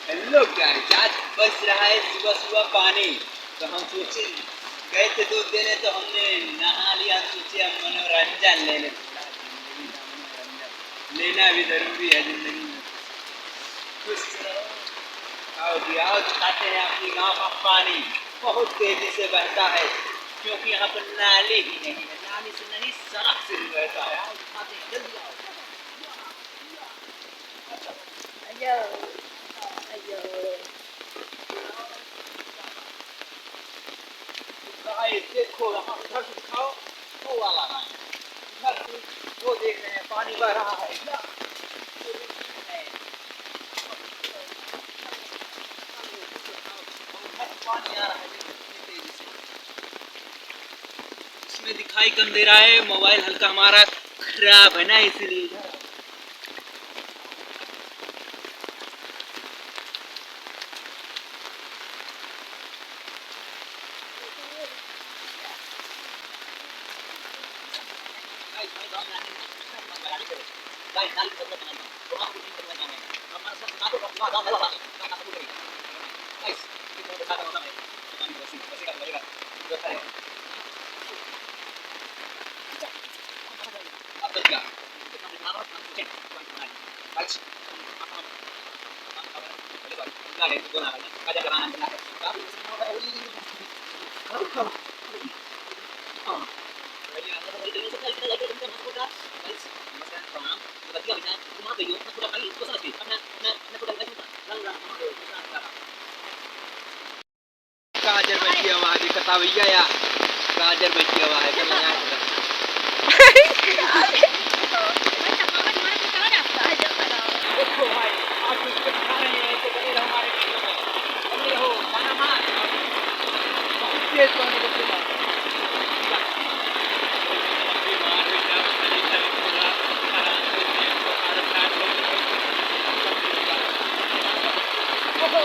Hello guys, आज बरस रहा है सुबह सुबह पानी। तो हम सोचे, गए थे दूध देने तो हमने नहा लिया। हम सोचे हम मनोरंजन ले लें, थोड़ा जिंदगी का मनोरंजन लेना भी जरूरी है जिंदगी में। खुश रहो। आओ जी आओ, दिखाते हैं अपनी गांव का पानी। बहुत तेजी से बहता है क्योंकि यहाँ पर नाली ही नहीं है। नाली से नहीं, सड़क से ही बहता है। आओ दिखाते हैं, जल्दी आओ। अयो अयो गाइस देखो, यहाँ उधर से दिखाओ, वो वाला है। उधर से वो देख रहे हैं, पानी बह रहा है। वो देख रहे हैं। उधर से पानी आ रहा है, देखो कितनी तेजी से। इसमें दिखाई कम दे रहा है, मोबाइल हल्का हमारा खराब है ना, इसलिए। गाजर बैठी हुआ है, कता भैया या गाजर बैठी हुआ है, चलो यहाँ से। देखो भाई, आप कुछ खा रहे हैं तो बने रहो हमारे वीडियो में। बने रहो, खाना मार। बहुत तेज पानी बचेगा। ओहो